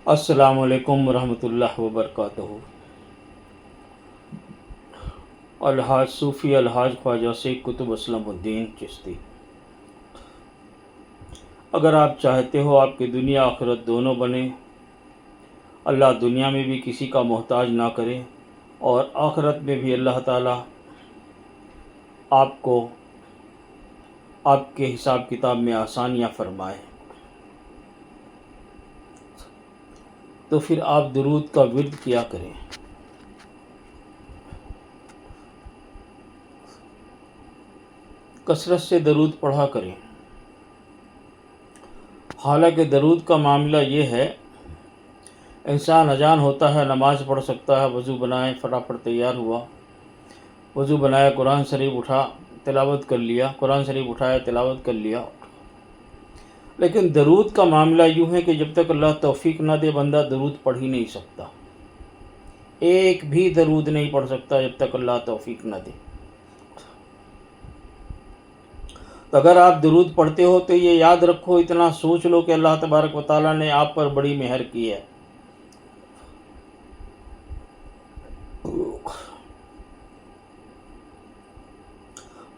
السلام علیکم ورحمۃ اللہ وبرکاتہ۔ الحاج صوفی الحاج خواجہ سید قطب اسلم الدین چشتی۔ اگر آپ چاہتے ہو آپ کی دنیا آخرت دونوں بنے، اللہ دنیا میں بھی کسی کا محتاج نہ کرے اور آخرت میں بھی اللہ تعالیٰ آپ کو آپ کے حساب کتاب میں آسانیاں فرمائے، تو پھر آپ درود کا ورد کیا کریں۔ کثرت سے درود پڑھا کریں۔ حالانکہ درود کا معاملہ یہ ہے، انسان اذان ہوتا ہے، نماز پڑھ سکتا ہے، وضو بنائے، فٹافٹ تیار ہوا، وضو بنایا، قرآن شریف اٹھا، تلاوت کر لیا، قرآن شریف اٹھایا، تلاوت کر لیا۔ لیکن درود کا معاملہ یوں ہے کہ جب تک اللہ توفیق نہ دے بندہ درود پڑھ ہی نہیں سکتا، ایک بھی درود نہیں پڑھ سکتا جب تک اللہ توفیق نہ دے۔ تو اگر آپ درود پڑھتے ہو تو یہ یاد رکھو، اتنا سوچ لو کہ اللہ تبارک و تعالیٰ نے آپ پر بڑی مہر کی ہے۔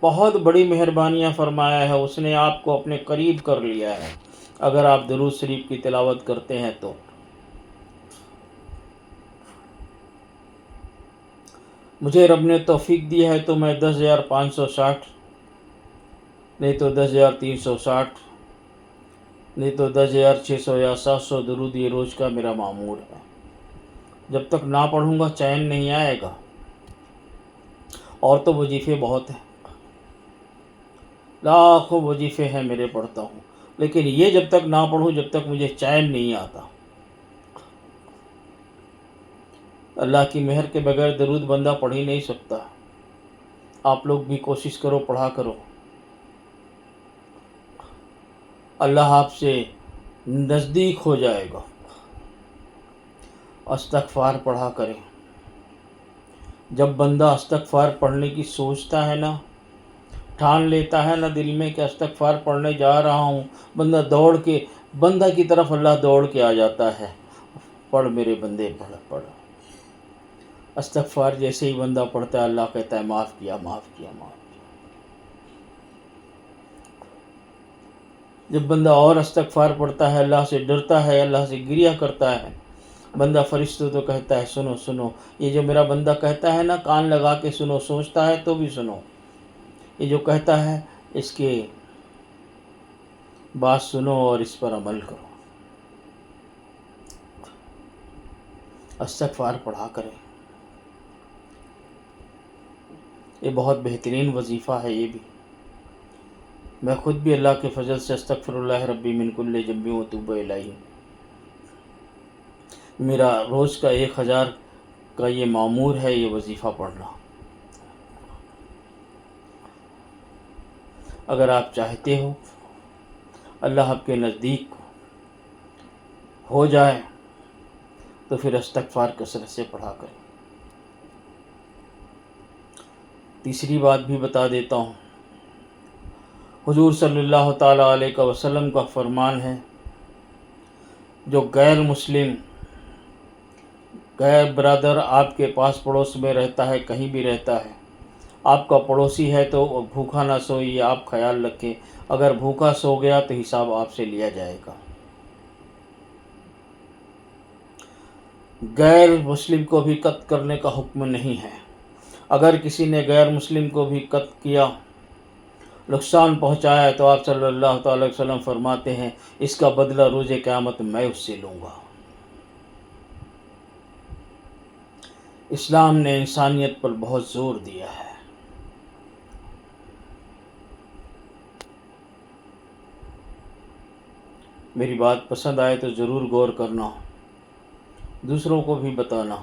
بہت بڑی مہربانیاں فرمایا ہے، اس نے آپ کو اپنے قریب کر لیا ہے اگر آپ درود شریف کی تلاوت کرتے ہیں تو۔ مجھے رب نے توفیق دی ہے تو میں 10,560 نہیں تو 10,360 نہیں تو 10,600 یا 700 درود یہ روز کا میرا معمول ہے۔ جب تک نہ پڑھوں گا چین نہیں آئے گا۔ اور تو وظیفے بہت ہیں، لاکھوں وظیفے ہیں میرے، پڑھتا ہوں، لیکن یہ جب تک نہ پڑھوں جب تک مجھے چین نہیں آتا۔ اللہ کی مہر کے بغیر درود بندہ پڑھ ہی نہیں سکتا۔ آپ لوگ بھی کوشش کرو، پڑھا کرو، اللہ آپ سے نزدیک ہو جائے گا۔ استغفار پڑھا کریں۔ جب بندہ استغفار پڑھنے کی سوچتا ہے نا، ٹھان لیتا ہے نا دل میں کہ استغفار پڑھنے جا رہا ہوں، بندہ کی طرف اللہ دوڑ کے آ جاتا ہے، پڑھ میرے بندے، پڑھ پڑھ۔ استغفار جیسے ہی بندہ پڑھتا ہے اللہ کہتا ہے معاف کیا، معاف کیا، معاف کیا۔ جب بندہ اور استغفار پڑھتا ہے، اللہ سے ڈرتا ہے، اللہ سے گریہ کرتا ہے، بندہ فرشتوں تو کہتا ہے سنو سنو، یہ جو میرا بندہ کہتا ہے نا کان لگا کے سنو، سوچتا ہے تو بھی سنو، یہ جو کہتا ہے اس کے بات سنو اور اس پر عمل کرو۔ استغفار پڑھا کریں، یہ بہت بہترین وظیفہ ہے۔ یہ بھی میں خود بھی اللہ کے فضل سے استغفر اللہ ربی من کل ذنب واتوب الیہ، میرا روز کا 1000 کا یہ معمور ہے یہ وظیفہ پڑھنا۔ اگر آپ چاہتے ہو اللہ آپ کے نزدیک ہو جائے تو پھر استغفار کثرت سے پڑھا کریں۔ تیسری بات بھی بتا دیتا ہوں، حضور صلی اللہ تعالیٰ علیہ وسلم کا فرمان ہے، جو غیر مسلم، غیر برادر آپ کے پاس پڑوس میں رہتا ہے، کہیں بھی رہتا ہے، آپ کا پڑوسی ہے تو بھوکا نہ سوئیے، آپ خیال رکھیں، اگر بھوکا سو گیا تو حساب آپ سے لیا جائے گا۔ غیر مسلم کو بھی قتل کرنے کا حکم نہیں ہے، اگر کسی نے غیر مسلم کو بھی قتل کیا، نقصان پہنچایا، تو آپ صلی اللہ تعالی وسلم فرماتے ہیں اس کا بدلہ روز قیامت میں اس سے لوں گا۔ اسلام نے انسانیت پر بہت زور دیا ہے۔ میری بات پسند آئے تو ضرور غور کرنا، دوسروں کو بھی بتانا۔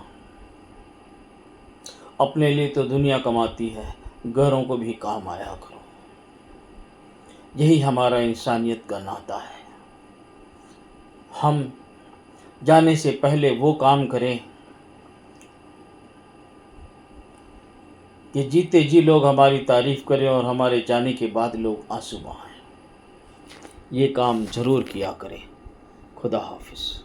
اپنے لیے تو دنیا کماتی ہے، گھروں کو بھی کام آیا کرو۔ یہی ہمارا انسانیت کا ناطہ ہے۔ ہم جانے سے پہلے وہ کام کریں کہ جیتے جی لوگ ہماری تعریف کریں اور ہمارے جانے کے بعد لوگ آنسو بہائیں۔ یہ کام ضرور کیا کریں۔ خدا حافظ۔